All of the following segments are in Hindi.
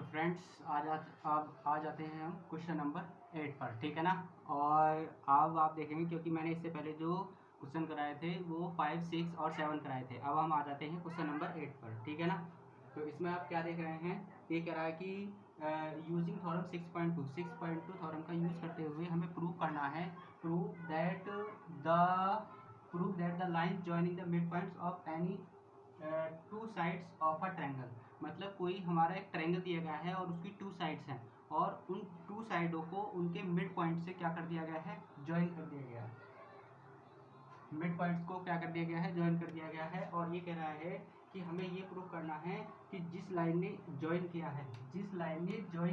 तो फ्रेंड्स अब आ जाते हैं हम क्वेश्चन नंबर 8 पर, ठीक है ना। और अब आप देखेंगे क्योंकि मैंने इससे पहले जो क्वेश्चन कराए थे वो 5, 6 और 7 कराए थे। अब हम आ जाते हैं क्वेश्चन नंबर 8 पर, ठीक है ना। तो इसमें आप क्या देख रहे हैं, ये कह रहा है कि यूजिंग थ्योरम 6.2 थ्योरम का यूज़ करते हुए हमें प्रूव करना है prove that the line joining the mid points of any two sides of a triangle. मतलब कोई हमारा एक ट्रायंगल दिया गया है और उसकी टू साइड्स हैं और उन टू साइडों को उनके मिड पॉइंट से क्या कर दिया गया है, ज्वाइन कर दिया गया है। मिड पॉइंट्स को क्या कर दिया गया है, ज्वाइन कर दिया गया है। और ये कह रहा है कि हमें ये प्रूव करना है कि जिस लाइन ने ज्वाइन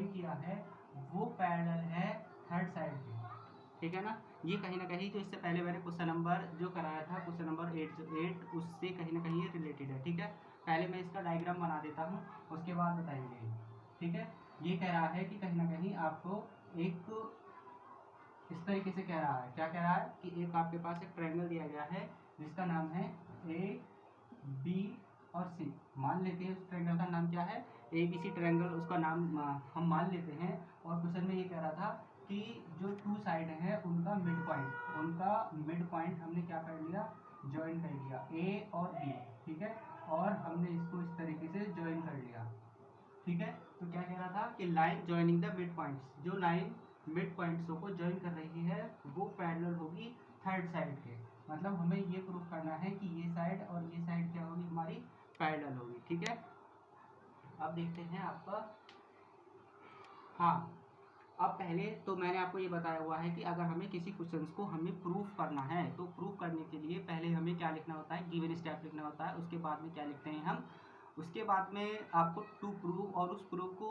किया है वो पैरेलल है थर्ड साइड के, ठीक है ना। ये कहीं ना कहीं जो इससे पहले मैंने क्वेश्चन नंबर जो कराया था क्वेश्चन नंबर 8 उससे कहीं ना कहीं ये रिलेटेड है, ठीक है। पहले मैं इसका डायग्राम बना देता हूँ, उसके बाद बताएंगे, ठीक है। ये कह रहा है कि कहीं ना कहीं आपको एक इस तरीके से कह रहा है, क्या कह रहा है कि एक आपके पास एक ट्रायंगल दिया गया है जिसका नाम है ए बी और सी। मान लेते हैं उस ट्रायंगल का नाम क्या है, ए बी सी ट्रायंगल, उसका नाम हम मान लेते हैं। और क्वेश्चन में ये कह रहा था कि जो टू साइड है उनका मिड पॉइंट हमने क्या कर लिया, ज्वाइन कर लिया, ए और बी, ठीक है। और हमने इसको इस तरीके से ज्वाइन कर लिया, ठीक है। तो क्या कह रहा था कि line joining the mid points, जो लाइन मिड पॉइंट्सों को ज्वाइन कर रही है वो पैरेलल होगी थर्ड साइड के। मतलब हमें ये प्रूव करना है कि ये साइड और ये साइड क्या होगी, हमारी पैरेलल होगी, ठीक है। अब देखते हैं आपका, हाँ, अब पहले तो मैंने आपको ये बताया हुआ है कि अगर हमें किसी क्वेश्चन को हमें प्रूफ करना है तो प्रूफ करने के लिए पहले हमें क्या लिखना होता है, गिवन स्टेप लिखना होता है। उसके बाद में क्या लिखते हैं हम, उसके बाद में आपको टू प्रूव, और उस प्रूफ को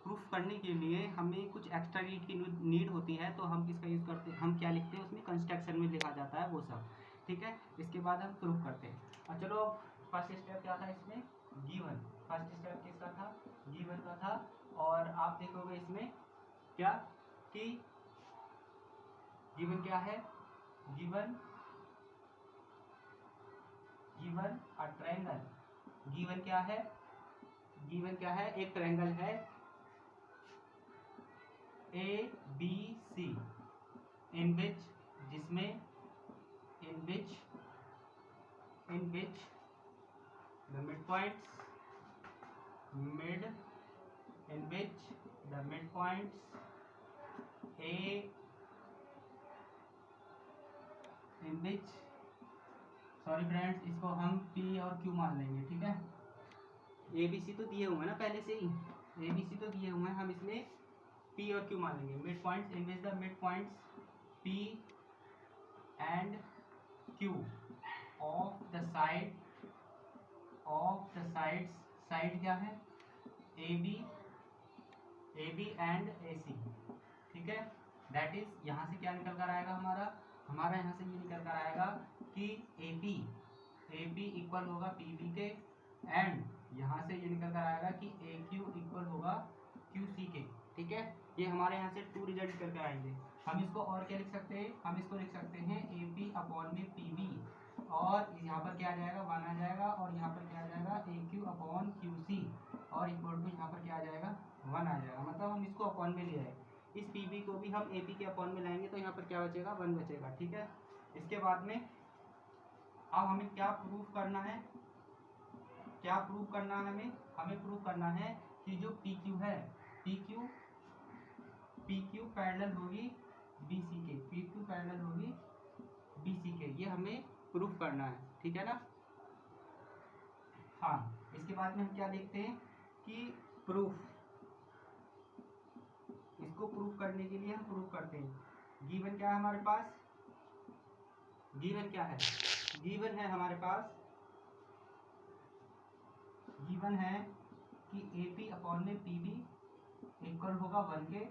प्रूफ करने के लिए हमें कुछ एक्स्ट्रा नीड की नीड होती है। तो हम किसका यूज़ करते हैं, हम क्या लिखते हैं उसमें, कंस्ट्रक्शन में लिखा जाता है वो सब, ठीक है। इसके बाद हम प्रूफ करते हैं। और चलो फर्स्ट स्टेप क्या था इसमें, गिवन। फर्स्ट स्टेप किसका था, गिवन का था। और आप देखोगे इसमें क्या कि गिवन क्या है, गिवन अ ट्रायंगल। गिवन क्या है, एक ट्रायंगल है A B C in which the mid points A in which, sorry friends, इसको हम P और Q मान लेंगे, ठीक है। ए बी सी तो दिए हुए हैं ना पहले से ही, ए बी सी तो दिए हुए हैं, हम इसमें P और Q मान लेंगे। Mid points in which the mid points P and Q of the sides, side क्या है, ए बी एंड ए सी, ठीक है। दैट इज, यहाँ से क्या निकल कर आएगा हमारा यहाँ से ये निकल कर आएगा कि ए पी इक्वल होगा पी बी के, एंड यहाँ से ये निकल कर आएगा कि ए क्यू इक्वल होगा क्यू सी के, ठीक है। ये हमारे यहाँ से टू रिजल्ट निकल कर आएंगे। हम इसको और क्या लिख सकते हैं, हम इसको लिख सकते हैं ए पी अपॉन में पी बी, और यहाँ पर क्या आ जाएगा, 1 आ जाएगा, और यहाँ पर क्या आ जाएगा, ए क्यू अपॉन क्यू सी, और इक्वल टू यहाँ पर क्या आ जाएगा, 1 आ जाएगा। मतलब हम इसको अपॉन में ले आए, इस पी बी को भी हम ए पी के अपॉन में लाएंगे तो यहाँ पर क्या बचेगा, 1 बचेगा, ठीक है। इसके बाद में अब हमें क्या प्रूफ करना है, हमें प्रूफ करना है कि जो पी क्यू है, पी क्यू पैरेलल होगी बी सी के, पी क्यू पैरेलल होगी बी सी के, ये हमें प्रूफ करना है, ठीक है ना। हाँ, इसके बाद में हम क्या देखते हैं कि प्रूफ, इसको प्रूफ करने के लिए हम प्रूफ करते हैं। गिवन क्या है हमारे पास, गिवन क्या है, गिवन है हमारे पास, गिवन है कि ए पी अपॉन में पी बी इक्वल होगा 1 के,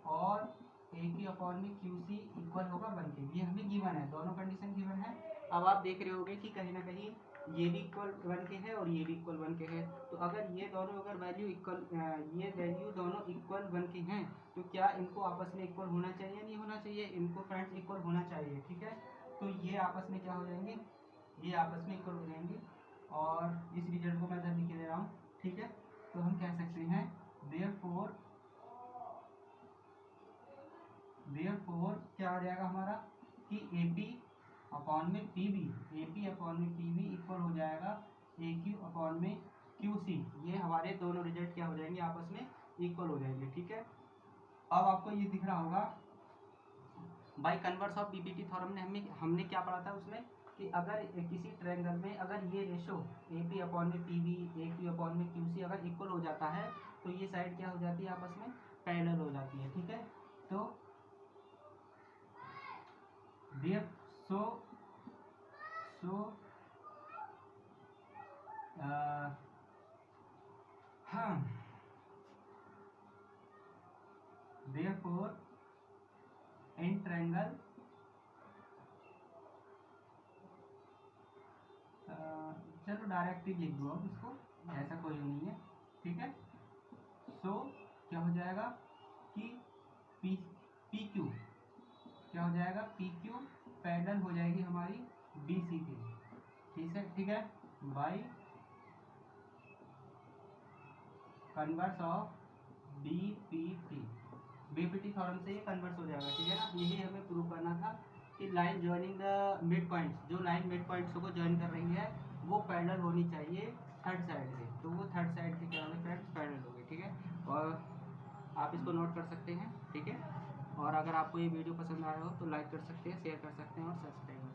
और ए क्यू अपॉन में क्यू सी इक्वल होगा 1 के। ये हमें गिवन है, दोनों कंडीशन गिवन है। अब आप देख रहे होगे कि कहीं ना कहीं ये भी इक्वल 1 के है और ये भी इक्वल 1 के है। तो अगर ये दोनों अगर वैल्यू इक्वल, ये वैल्यू दोनों इक्वल 1 के हैं तो क्या इनको आपस में इक्वल होना चाहिए, नहीं होना चाहिए, इनको फ्रेंड्स इक्वल होना चाहिए, ठीक है। तो ये आपस में क्या हो जाएंगे, ये आपस में इक्वल हो जाएंगे, और इस रिजल्ट को मैं इधर लिख दे रहा हूँ, ठीक है। तो हम कह सकते हैं देयरफॉर क्या हो जाएगा हमारा कि AP अपॉन में PB, AP अपॉन में PB इक्वल हो जाएगा AQ अपॉन में QC। ये हमारे दोनों रिजल्ट क्या हो जाएंगे, आपस में इक्वल हो जाएंगे। ठीक है, अब आपको ये दिख रहा होगा by converse of PPT theorem ने हमने क्या पढ़ा था उसमें कि अगर किसी ट्रायंगल में अगर ये रेशो AP अपॉन में PB AQ अपॉन में QC अगर इक्वल हो जाता है तो ये साइड क्या हो जाती है, आपस में पैरेलल हो जाती है। ठीक है, तो therefore in triangle चलो डायरेक्ट ही लिख दो अब इसको, ऐसा कोई नहीं है। ठीक है, सो क्या हो जाएगा कि PQ क्या हो जाएगा, PQ पैरेलल हो जाएगी हमारी BC के। ठीक है, by converse of BPT theorem से ये कन्वर्स हो जाएगा। ठीक है ना, यही हमें प्रूव करना था कि line joining the mid points, जो लाइन मिड पॉइंट्स को ज्वाइन कर रही है वो पैरेलल होनी चाहिए थर्ड साइड से, तो वो थर्ड साइड के क्या होंगे फ्रेंड्स, पैरेलल हो गए। ठीक है, और आप इसको नोट कर सकते हैं। ठीक है, और अगर आपको ये वीडियो पसंद आया हो तो लाइक कर सकते हैं, शेयर कर सकते हैं और सब्सक्राइब कर सकते हैं।